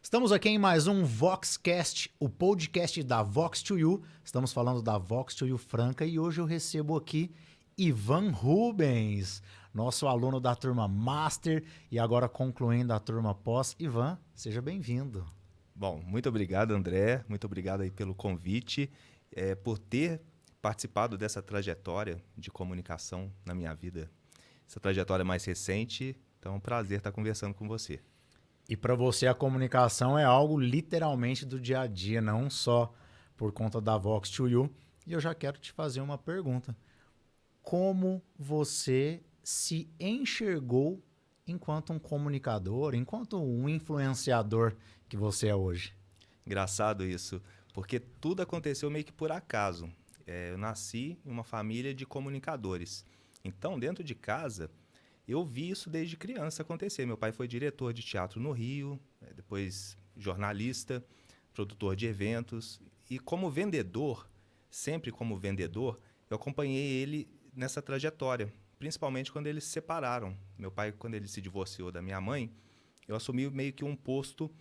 Estamos aqui em mais um Voxcast, o podcast da Vox2U. Estamos falando da Vox2U Franca e hoje eu recebo aqui Ivan Rubens, nosso aluno da turma Master e agora concluindo a turma Pós. Ivan, seja bem-vindo. Bom, muito obrigado, André. Muito obrigado aí pelo convite, por ter participado dessa trajetória de comunicação na minha vida. Essa trajetória mais recente, então é um prazer estar conversando com você. E para você a comunicação é algo literalmente do dia a dia, não só por conta da Vox2U. E eu já quero te fazer uma pergunta. Como você se enxergou enquanto um comunicador, enquanto um influenciador que você é hoje? Engraçado isso, porque tudo aconteceu meio que por acaso. Eu nasci em uma família de comunicadores. Então, dentro de casa, eu vi isso desde criança acontecer. Meu pai foi diretor de teatro no Rio, depois jornalista, produtor de eventos. E como vendedor, sempre como vendedor, eu acompanhei ele nessa trajetória, principalmente quando eles se separaram. Meu pai, quando ele se divorciou da minha mãe, eu assumi meio que um posto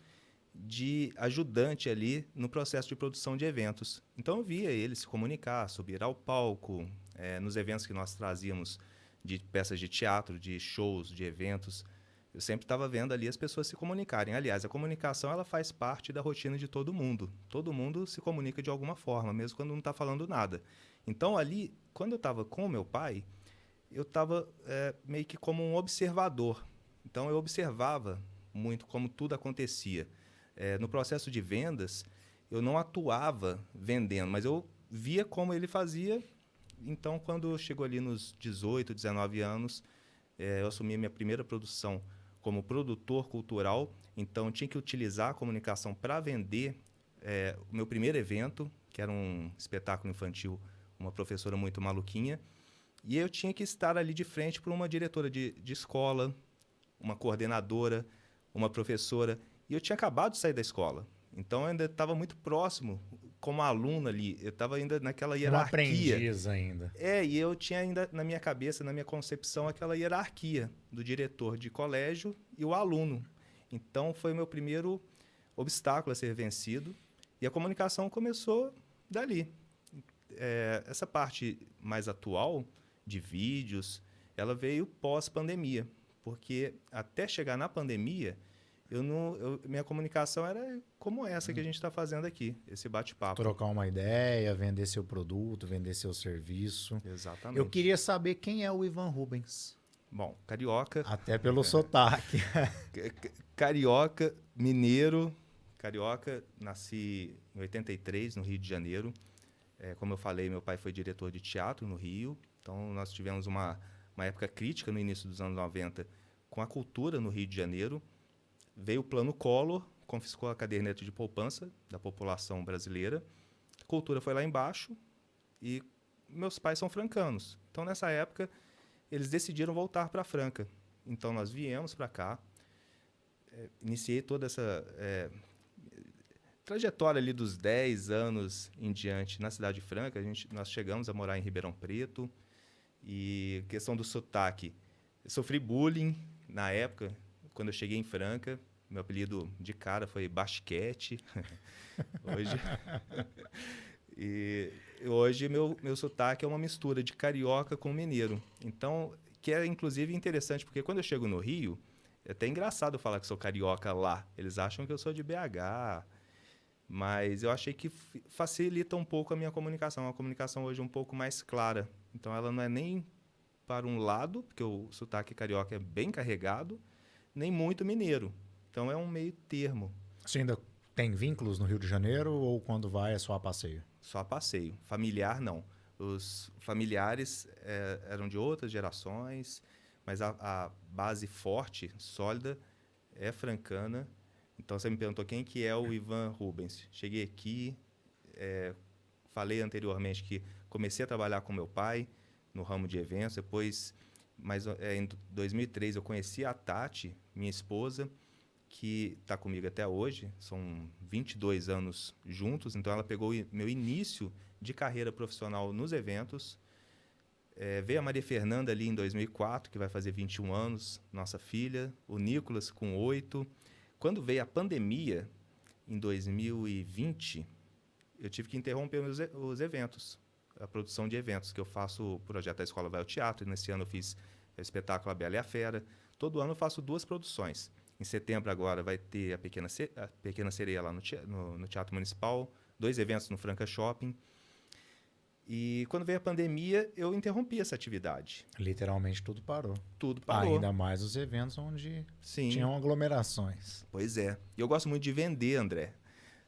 de ajudante ali no processo de produção de eventos. Então eu via ele se comunicar, subir ao palco, nos eventos que nós trazíamos de peças de teatro, de shows, de eventos. Eu sempre estava vendo ali as pessoas se comunicarem. Aliás, a comunicação ela faz parte da rotina de todo mundo. Todo mundo se comunica de alguma forma, mesmo quando não está falando nada. Então ali, quando eu estava com o meu pai, eu estava meio que como um observador. Então eu observava muito como tudo acontecia. No processo de vendas, eu não atuava vendendo, mas eu via como ele fazia. Então, quando chegou ali nos 18, 19 anos, eu assumi a minha primeira produção como produtor cultural. Então, tinha que utilizar a comunicação para vender o meu primeiro evento, que era um espetáculo infantil, uma professora muito maluquinha. E eu tinha que estar ali de frente para uma diretora de escola, uma coordenadora, uma professora. E eu tinha acabado de sair da escola. Então, eu ainda estava muito próximo, como aluno ali. Eu estava ainda naquela hierarquia. Um aprendiz ainda. E eu tinha ainda na minha cabeça, na minha concepção, aquela hierarquia do diretor de colégio e o aluno. Então, foi o meu primeiro obstáculo a ser vencido. E a comunicação começou dali. Essa parte mais atual de vídeos, ela veio pós-pandemia. Porque até chegar na pandemia, minha comunicação era como essa que a gente está fazendo aqui, esse bate-papo. Trocar uma ideia, vender seu produto, vender seu serviço. Exatamente. Eu queria saber quem é o Ivan Rubens. Bom, carioca. Até pelo sotaque. Carioca, mineiro. Carioca, nasci em 83, no Rio de Janeiro. Como eu falei, meu pai foi diretor de teatro no Rio. Então, nós tivemos uma época crítica no início dos anos 90 com a cultura no Rio de Janeiro. Veio o Plano Collor, confiscou a caderneta de poupança da população brasileira. A cultura foi lá embaixo e meus pais são francanos. Então, nessa época, eles decidiram voltar para Franca. Então, nós viemos para cá. Iniciei toda essa trajetória ali dos 10 anos em diante na cidade de Franca. Nós chegamos a morar em Ribeirão Preto. E questão do sotaque. Eu sofri bullying na época. Quando eu cheguei em Franca, meu apelido de cara foi Basquete. Hoje meu sotaque é uma mistura de carioca com mineiro. Então, que é inclusive interessante, porque quando eu chego no Rio, é até engraçado falar que sou carioca lá. Eles acham que eu sou de BH. Mas eu achei que facilita um pouco a minha comunicação. A comunicação hoje é um pouco mais clara. Então, ela não é nem para um lado, porque o sotaque carioca é bem carregado, nem muito mineiro. Então, é um meio termo. Você ainda tem vínculos no Rio de Janeiro ou quando vai é só a passeio? Só a passeio. Familiar, não. Os familiares eram de outras gerações, mas a base forte, sólida, é francana. Então, você me perguntou quem que é o Ivan Rubens. Cheguei aqui, falei anteriormente que comecei a trabalhar com meu pai no ramo de eventos. Depois, em 2003, eu conheci a Tati, minha esposa, que está comigo até hoje. São 22 anos juntos. Então, ela pegou meu início de carreira profissional nos eventos. Veio a Maria Fernanda ali em 2004, que vai fazer 21 anos, nossa filha. O Nicolas, com 8. Quando veio a pandemia, em 2020, eu tive que interromper os eventos, a produção de eventos, que eu faço o projeto da Escola Vai ao Teatro. Nesse ano eu fiz o espetáculo A Bela e a Fera. Todo ano eu faço 2 produções. Em setembro agora vai ter a Pequena Sereia lá no Teatro Municipal, 2 eventos no Franca Shopping. E quando veio a pandemia, eu interrompi essa atividade. Literalmente tudo parou. Tudo parou. Ainda mais os eventos onde Sim. tinham aglomerações. Pois é. E eu gosto muito de vender, André.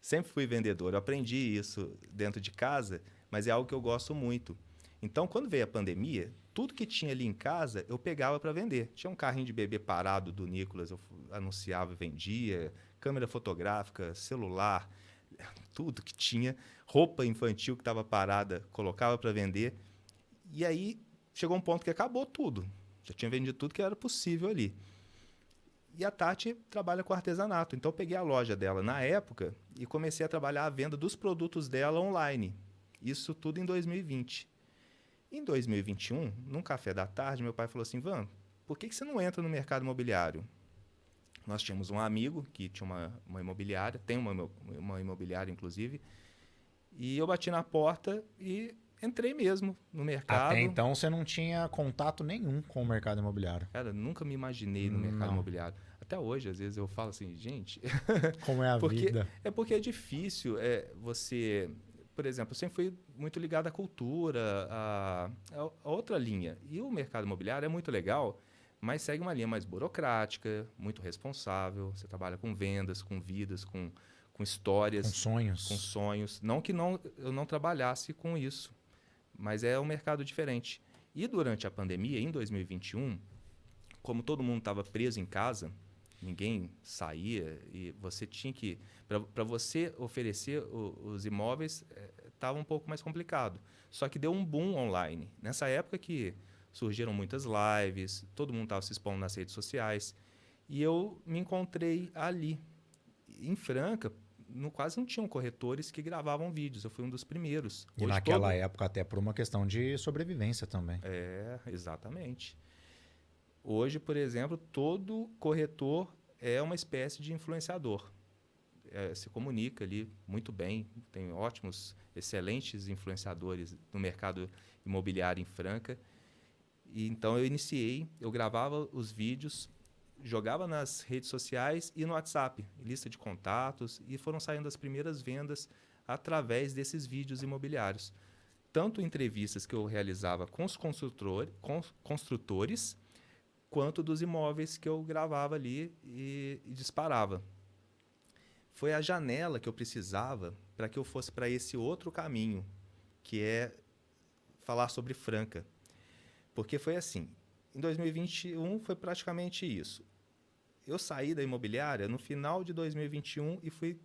Sempre fui vendedor. Eu aprendi isso dentro de casa, mas é algo que eu gosto muito. Então, quando veio a pandemia, tudo que tinha ali em casa, eu pegava para vender. Tinha um carrinho de bebê parado do Nicolas, eu anunciava e vendia, câmera fotográfica, celular, tudo que tinha, roupa infantil que estava parada, colocava para vender. E aí, chegou um ponto que acabou tudo. Já tinha vendido tudo que era possível ali. E a Tati trabalha com artesanato. Então, eu peguei a loja dela na época e comecei a trabalhar a venda dos produtos dela online. Isso tudo em 2020. Em 2021, num café da tarde, meu pai falou assim, Van, por que você não entra no mercado imobiliário? Nós tínhamos um amigo que tinha uma imobiliária, tem uma imobiliária, inclusive, e eu bati na porta e entrei mesmo no mercado. Até então você não tinha contato nenhum com o mercado imobiliário. Cara, nunca me imaginei no mercado imobiliário. Até hoje, às vezes, eu falo assim, gente... Como é a vida? Porque é difícil você... Por exemplo, eu sempre fui muito ligado à cultura, a outra linha. E o mercado imobiliário é muito legal, mas segue uma linha mais burocrática, muito responsável. Você trabalha com vendas, com vidas, com histórias. Com sonhos. Com sonhos. Não que eu não trabalhasse com isso, mas é um mercado diferente. E durante a pandemia, em 2021, como todo mundo estava preso em casa, ninguém saía e você tinha que... Para você oferecer os imóveis, estava um pouco mais complicado. Só que deu um boom online. Nessa época que surgiram muitas lives, todo mundo estava se expondo nas redes sociais. E eu me encontrei ali. Em Franca, quase não tinham corretores que gravavam vídeos. Eu fui um dos primeiros. E naquela época até por uma questão de sobrevivência também. Exatamente. Hoje, por exemplo, todo corretor é uma espécie de influenciador. Se comunica ali muito bem, tem ótimos, excelentes influenciadores no mercado imobiliário em Franca. E então eu gravava os vídeos, jogava nas redes sociais e no WhatsApp, lista de contatos, e foram saindo as primeiras vendas através desses vídeos imobiliários. Tanto entrevistas que eu realizava com os construtores, quanto dos imóveis que eu gravava ali e disparava. Foi a janela que eu precisava para que eu fosse para esse outro caminho, que é falar sobre Franca. Porque foi assim, em 2021 foi praticamente isso. Eu saí da imobiliária no final de 2021 e fui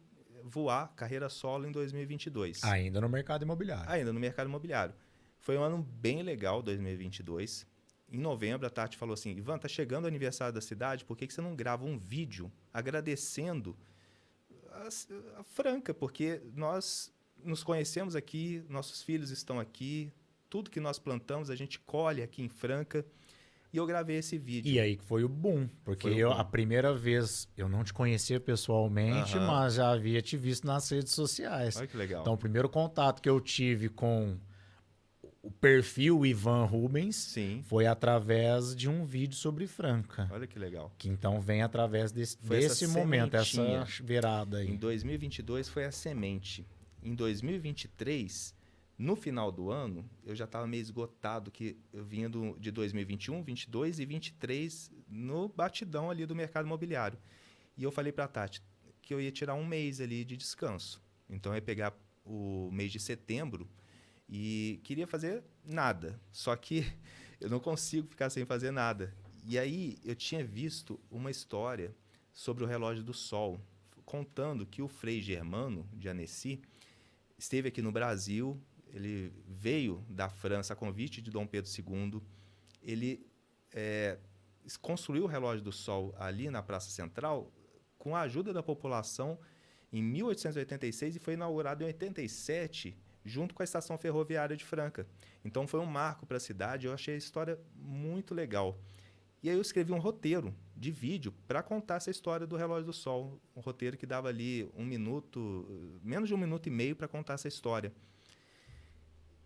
voar carreira solo em 2022. Ainda no mercado imobiliário. Ainda no mercado imobiliário. Foi um ano bem legal, 2022. Em novembro, a Tati falou assim, Ivan, tá chegando o aniversário da cidade, por que você não grava um vídeo agradecendo a Franca? Porque nós nos conhecemos aqui, nossos filhos estão aqui, tudo que nós plantamos a gente colhe aqui em Franca. E eu gravei esse vídeo. E aí que foi o boom, porque a primeira vez eu não te conhecia pessoalmente, mas já havia te visto nas redes sociais. Olha que legal. Então o primeiro contato que eu tive com o perfil Ivan Rubens foi através de um vídeo sobre Franca. Olha que legal. Que então vem através desse momento, essa virada aí. Em 2022 foi a semente. Em 2023, no final do ano, eu já estava meio esgotado, que eu vinha de 2021, 22 e 23 no batidão ali do mercado imobiliário. E eu falei para a Tati que eu ia tirar um mês ali de descanso. Então eu ia pegar o mês de setembro e queria fazer nada. Só que eu não consigo ficar sem fazer nada. E aí eu tinha visto uma história sobre o relógio do sol, contando que o Frei Germano de Annecy esteve aqui no Brasil. Ele veio da França a convite de Dom Pedro II. Ele construiu o relógio do sol ali na Praça Central com a ajuda da população em 1886 e foi inaugurado em 87 junto com a estação ferroviária de Franca. Então foi um marco para a cidade. Eu achei a história muito legal. E aí eu escrevi um roteiro de vídeo para contar essa história do Relógio do Sol. Um roteiro que dava ali menos de 1 minuto e meio para contar essa história.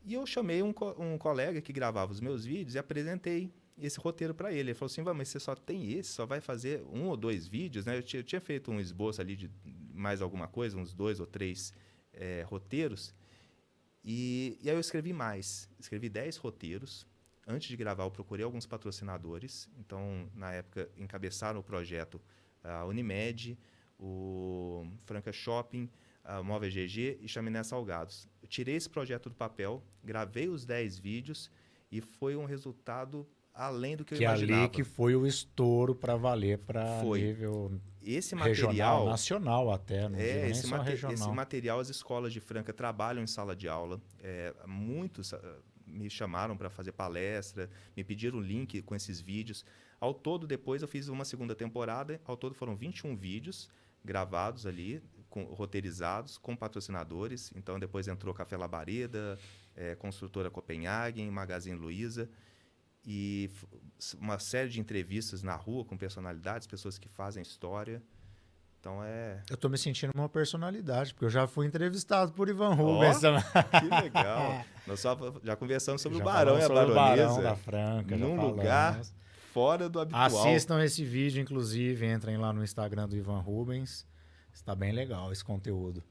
E eu chamei um colega que gravava os meus vídeos e apresentei esse roteiro para ele. Ele falou assim, mas você só tem esse? Só vai fazer 1 ou 2 vídeos? Né? Eu tinha feito um esboço ali de mais alguma coisa, uns 2 ou 3 roteiros. E aí eu escrevi mais. Escrevi 10 roteiros. Antes de gravar, eu procurei alguns patrocinadores. Então, na época, encabeçaram o projeto a Unimed, o Franca Shopping, a Móvel GG e Chaminé Salgados. Eu tirei esse projeto do papel, gravei os 10 vídeos e foi um resultado além do que eu imaginava. Ali que foi o estouro para valer para nível esse regional, nacional até, não digo nem só regional. Esse material, as escolas de Franca trabalham em sala de aula. Muitos me chamaram para fazer palestra, me pediram o link com esses vídeos. Ao todo, depois eu fiz uma segunda temporada. Ao todo foram 21 vídeos gravados ali, roteirizados, com patrocinadores. Então, depois entrou Café Labareda, Construtora Copenhagen, Magazine Luiza. E uma série de entrevistas na rua com personalidades, pessoas que fazem história. Então Eu tô me sentindo uma personalidade, porque eu já fui entrevistado por Ivan Rubens. Que legal. Nós já conversamos sobre o Barão e a Baronesa. O Barão da Franca. Num lugar fora do habitual. Assistam esse vídeo, inclusive, entrem lá no Instagram do Ivan Rubens. Está bem legal esse conteúdo.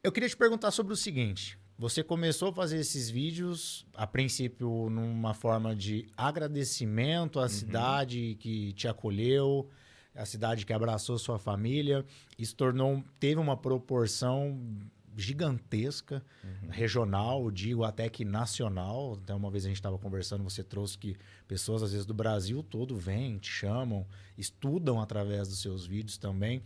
Eu queria te perguntar sobre o seguinte. Você começou a fazer esses vídeos, a princípio, numa forma de agradecimento à cidade que te acolheu, a cidade que abraçou sua família. Isso teve uma proporção gigantesca, regional, digo até que nacional. Até uma vez a gente estava conversando, você trouxe que pessoas, às vezes, do Brasil todo vêm, te chamam, estudam através dos seus vídeos também.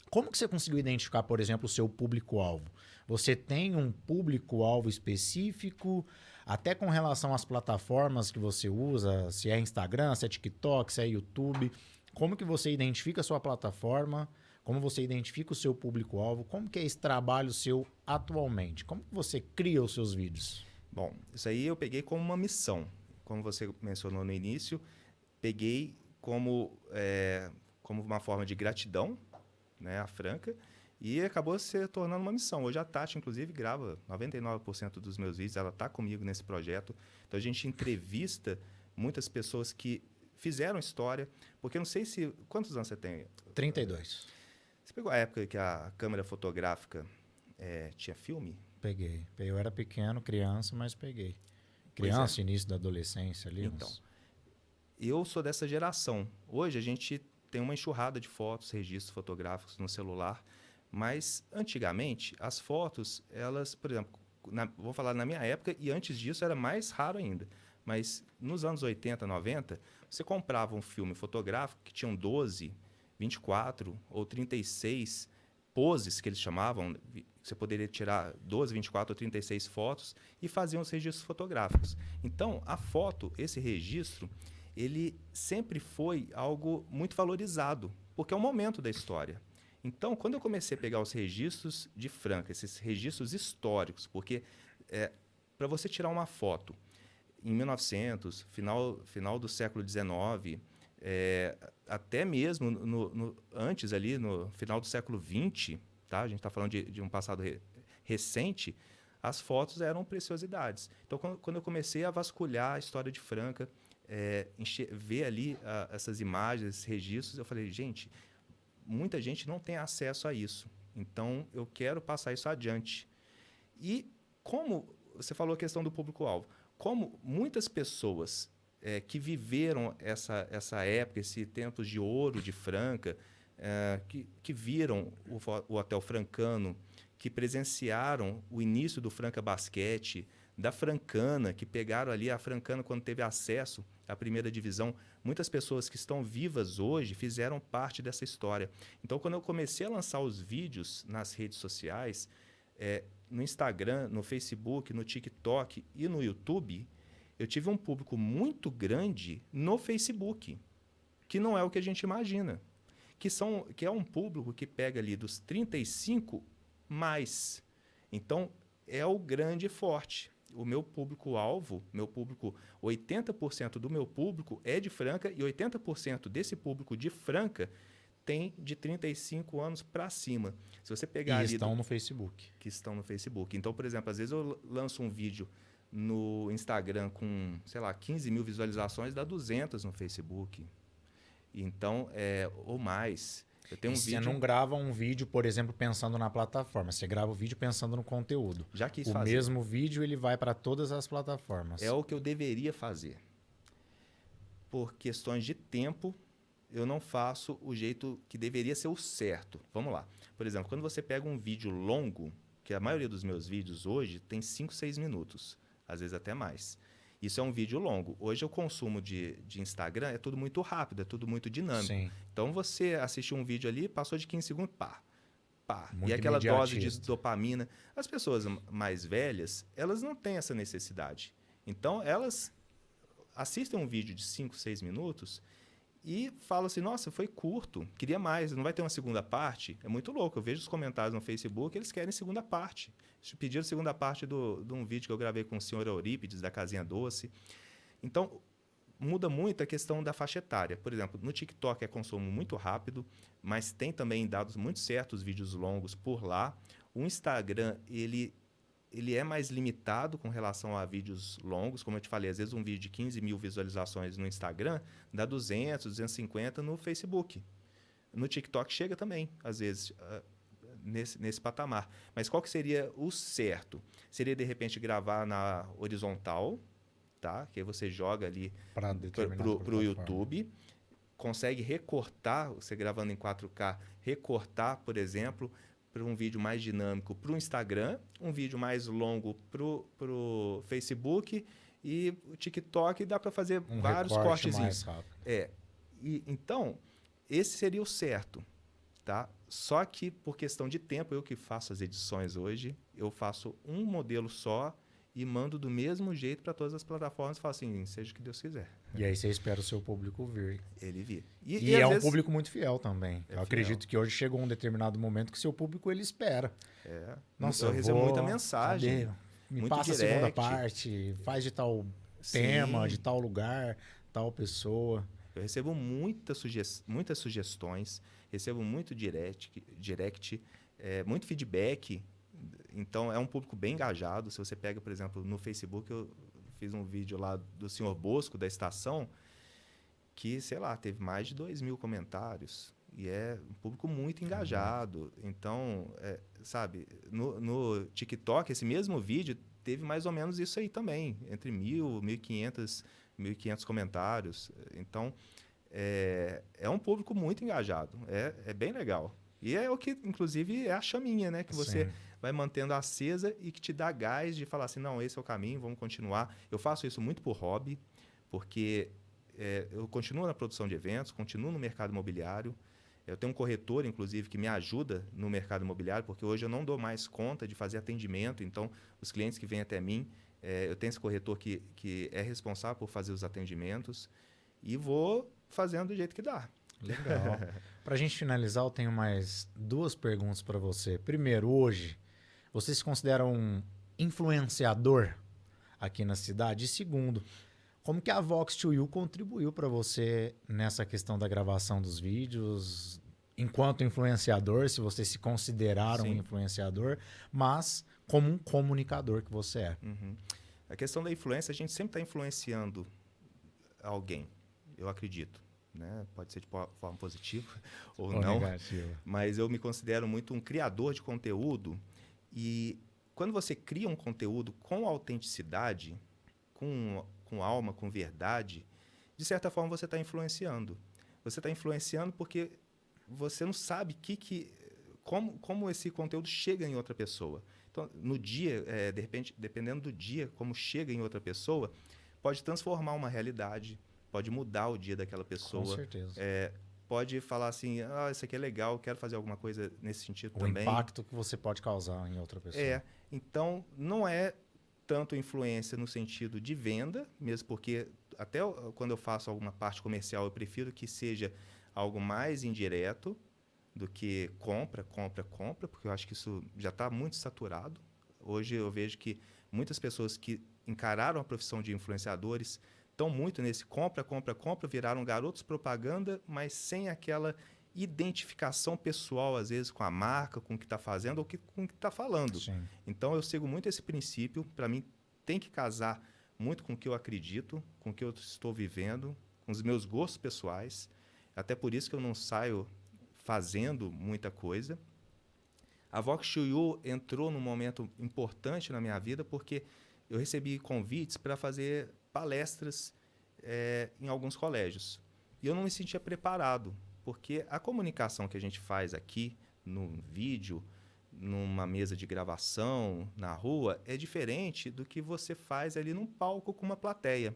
Como que você conseguiu identificar, por exemplo, o seu público-alvo? Você tem um público-alvo específico, até com relação às plataformas que você usa, se é Instagram, se é TikTok, se é YouTube. Como que você identifica a sua plataforma? Como você identifica o seu público-alvo? Como que é esse trabalho seu atualmente? Como que você cria os seus vídeos? Bom, isso aí eu peguei como uma missão. Como você mencionou no início, peguei como uma forma de gratidão, né, à Franca, e acabou se tornando uma missão. Hoje a Tati, inclusive, grava 99% dos meus vídeos, ela está comigo nesse projeto. Então a gente entrevista muitas pessoas que fizeram história, porque eu não sei se... Quantos anos você tem? 32. Você pegou a época que a câmera fotográfica tinha filme? Peguei. Eu era pequeno, criança, mas peguei. Criança, início da adolescência ali. Então, eu sou dessa geração. Hoje a gente tem uma enxurrada de fotos, registros fotográficos no celular, mas antigamente as fotos, elas, por exemplo, vou falar na minha época, e antes disso era mais raro ainda, mas nos anos 80, 90, você comprava um filme fotográfico que tinham 12, 24 ou 36 poses, que eles chamavam. Você poderia tirar 12, 24 ou 36 fotos e fazer os registros fotográficos. Então, a foto, esse registro, ele sempre foi algo muito valorizado, porque é um momento da história. Então, quando eu comecei a pegar os registros de Franca, esses registros históricos, porque para você tirar uma foto em 1900, final do século XIX, até mesmo antes ali, no final do século XX, tá? A gente está falando de um passado recente, as fotos eram preciosidades. Então, quando eu comecei a vasculhar a história de Franca, ver ali essas imagens, esses registros, eu falei, gente, muita gente não tem acesso a isso. Então, eu quero passar isso adiante. E como você falou a questão do público-alvo, como muitas pessoas que viveram essa época, esse tempos de ouro de Franca, que viram o Hotel Francano, que presenciaram o início do Franca Basquete, da Francana, que pegaram ali a Francana quando teve acesso à primeira divisão. Muitas pessoas que estão vivas hoje fizeram parte dessa história. Então, quando eu comecei a lançar os vídeos nas redes sociais, no Instagram, no Facebook, no TikTok e no YouTube, eu tive um público muito grande no Facebook, que não é o que a gente imagina. Que é um público que pega ali dos 35 mais. Então, é o grande forte. o meu público-alvo, 80% do meu público é de Franca e 80% desse público de Franca tem de 35 anos para cima. Se você pegar E estão no Facebook. Que estão no Facebook. Então, por exemplo, às vezes eu lanço um vídeo no Instagram com, sei lá, 15 mil visualizações, dá 200 no Facebook. Então, ou mais. Eu tenho Você não grava um vídeo, por exemplo, pensando na plataforma. Você grava o vídeo pensando no conteúdo. Já quis fazer. O mesmo vídeo ele vai para todas as plataformas. É o que eu deveria fazer. Por questões de tempo, eu não faço o jeito que deveria ser o certo. Vamos lá. Por exemplo, quando você pega um vídeo longo, que a maioria dos meus vídeos hoje tem 5, 6 minutos, às vezes até mais. Isso é um vídeo longo. Hoje o consumo de Instagram é tudo muito rápido, é tudo muito dinâmico. Sim. Então você assistiu um vídeo ali, passou de 15 segundos, pá. Muito e aquela dose de dopamina. As pessoas mais velhas, elas não têm essa necessidade. Então elas assistem um vídeo de 5, 6 minutos e falam assim, nossa, foi curto, queria mais, não vai ter uma segunda parte? É muito louco, eu vejo os comentários no Facebook, eles querem segunda parte. Pediram segunda parte de um vídeo que eu gravei com o senhor Eurípides, da Casinha Doce. Então, muda muito a questão da faixa etária. Por exemplo, no TikTok é consumo muito rápido, mas tem também dados muito certos, vídeos longos por lá. O Instagram, ele é mais limitado com relação a vídeos longos. Como eu te falei, às vezes um vídeo de 15 mil visualizações no Instagram dá 200, 250 no Facebook. No TikTok chega também, às vezes, nesse patamar. Mas qual que seria o certo? Seria, de repente, gravar na horizontal, tá? Que aí você joga ali para o YouTube, consegue recortar, você gravando em 4K, recortar, por exemplo, para um vídeo mais dinâmico para o Instagram, um vídeo mais longo para o Facebook e o TikTok dá para fazer vários cortezinhos. Então, esse seria o certo, tá? Só que por questão de tempo, eu que faço as edições hoje, eu faço um modelo só e mando do mesmo jeito para todas as plataformas e falo assim, seja o que Deus quiser. E aí você espera o seu público vir. Ele vir. E é um público muito fiel também. Eu acredito que hoje chegou um determinado momento que seu público ele espera. Nossa, eu recebo muita mensagem. Me passa direct. A segunda parte, faz de tal tema, de tal lugar, tal pessoa. Eu recebo muitas sugestões, recebo muito direct, muito feedback. Então, é um público bem engajado. Se você pega, por exemplo, no Facebook, eu fiz um vídeo lá do senhor Bosco, da estação, que, sei lá, teve mais de 2.000 comentários. E é um público muito engajado. Então, sabe, no TikTok, esse mesmo vídeo teve mais ou menos isso aí também. Entre 1.000, 1.500 comentários. Então, é um público muito engajado. É bem legal. E é o que, inclusive, é a chaminha, né? Que você vai mantendo acesa e que te dá gás de falar assim, não, esse é o caminho, vamos continuar. Eu faço isso muito por hobby, porque eu continuo na produção de eventos, continuo no mercado imobiliário. Eu tenho um corretor, inclusive, que me ajuda no mercado imobiliário, porque hoje eu não dou mais conta de fazer atendimento. Então, os clientes que vêm até mim, eu tenho esse corretor que é responsável por fazer os atendimentos e vou fazendo do jeito que dá. Legal. Para a gente finalizar, eu tenho mais 2 perguntas para você. Primeiro, hoje, você se considera um influenciador aqui na cidade? E segundo, como que a Vox2U contribuiu para você nessa questão da gravação dos vídeos, enquanto influenciador, se você se considerar um influenciador, mas como um comunicador que você é? A questão da influência, a gente sempre está influenciando alguém, eu acredito. Né? Pode ser de forma positiva ou não, negativa. Mas eu me considero muito um criador de conteúdo e quando você cria um conteúdo com autenticidade, com alma, com verdade, de certa forma você está influenciando. Você está influenciando porque você não sabe como esse conteúdo chega em outra pessoa. Então, no dia, de repente, dependendo do dia, como chega em outra pessoa, pode transformar uma realidade, pode mudar o dia daquela pessoa. Com certeza. Pode falar assim, isso aqui é legal, quero fazer alguma coisa nesse sentido também. O impacto que você pode causar em outra pessoa. Então, não é tanto influência no sentido de venda, mesmo porque até quando eu faço alguma parte comercial, eu prefiro que seja algo mais indireto do que compra, porque eu acho que isso já está muito saturado. Hoje eu vejo que muitas pessoas que encararam a profissão de influenciadores estão muito nesse compra, compra, compra, viraram garotos propaganda, mas sem aquela identificação pessoal, às vezes, com a marca, com o que está fazendo ou com o que está falando. Sim. Então, eu sigo muito esse princípio. Para mim, tem que casar muito com o que eu acredito, com o que eu estou vivendo, com os meus gostos pessoais. Até por isso que eu não saio fazendo muita coisa. A Vox to You entrou num momento importante na minha vida porque eu recebi convites para fazer palestras em alguns colégios. E eu não me sentia preparado, porque a comunicação que a gente faz aqui, no vídeo, numa mesa de gravação, na rua, é diferente do que você faz ali num palco com uma plateia,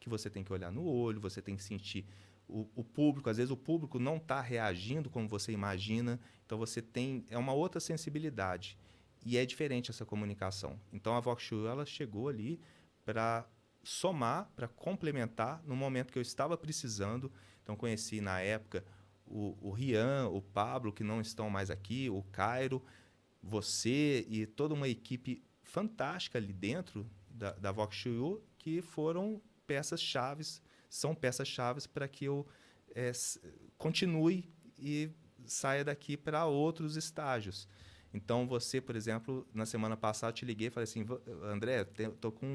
que você tem que olhar no olho, você tem que sentir o público. Às vezes o público não está reagindo como você imagina, então você tem... É uma outra sensibilidade. E é diferente essa comunicação. Então a Vox to You, ela chegou ali para somar, para complementar no momento que eu estava precisando. Então conheci na época o Rian, o Pablo, que não estão mais aqui, o Cairo, você e toda uma equipe fantástica ali dentro da Vox to You, que foram peças-chaves, são peças-chaves para que eu continue e saia daqui para outros estágios. Então, você, por exemplo, na semana passada eu te liguei e falei assim, André, estou com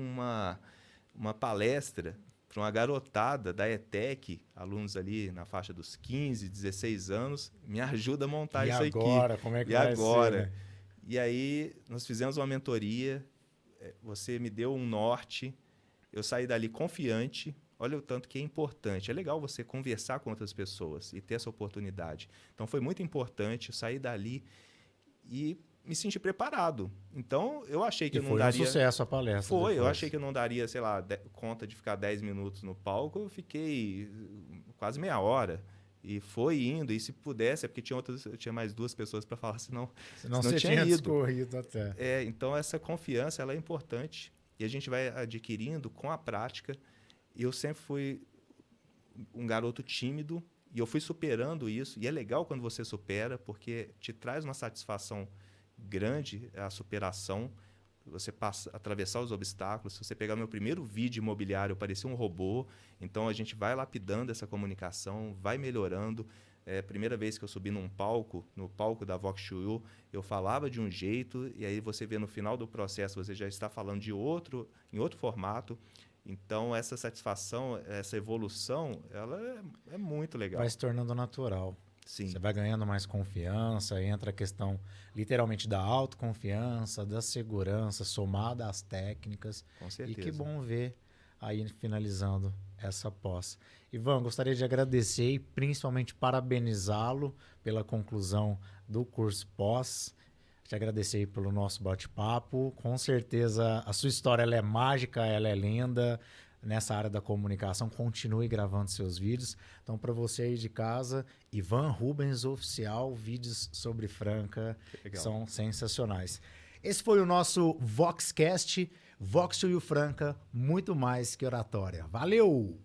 uma palestra para uma garotada da ETEC, alunos ali na faixa dos 15, 16 anos, me ajuda a montar isso aqui. E agora? Como é que vai ser, né? E aí, nós fizemos uma mentoria, você me deu um norte, eu saí dali confiante. Olha o tanto que é importante. É legal você conversar com outras pessoas e ter essa oportunidade. Então, foi muito importante eu sair dali e me sentir preparado. Então, eu achei que eu não daria... Foi um sucesso a palestra. Foi, eu achei que eu não daria, sei lá, conta de ficar 10 minutos no palco. Eu fiquei quase meia hora. E foi indo. E se pudesse, é porque tinha mais 2 pessoas para falar, senão você tinha discorrido até. Então, essa confiança ela é importante. E a gente vai adquirindo com a prática. E eu sempre fui um garoto tímido. E eu fui superando isso. E é legal quando você supera, porque te traz uma satisfação grande a superação. Você atravessar os obstáculos. Se você pegar meu primeiro vídeo imobiliário, eu parecia um robô. Então, a gente vai lapidando essa comunicação, vai melhorando. Primeira vez que eu subi no palco da Vox to You, eu falava de um jeito, e aí você vê no final do processo, você já está falando em outro formato. Então, essa satisfação, essa evolução, ela é muito legal. Vai se tornando natural. Sim. Você vai ganhando mais confiança, entra a questão literalmente da autoconfiança, da segurança, somada às técnicas. Com certeza. E que bom ver aí finalizando essa pós. Ivan, gostaria de agradecer e principalmente parabenizá-lo pela conclusão do curso pós. Te agradecer aí pelo nosso bate-papo. Com certeza a sua história ela é mágica, ela é linda. Nessa área da comunicação, continue gravando seus vídeos. Então, para você aí de casa, Ivan Rubens Oficial, vídeos sobre Franca, são sensacionais. Esse foi o nosso Voxcast, Vox to You Franca, muito mais que oratória. Valeu!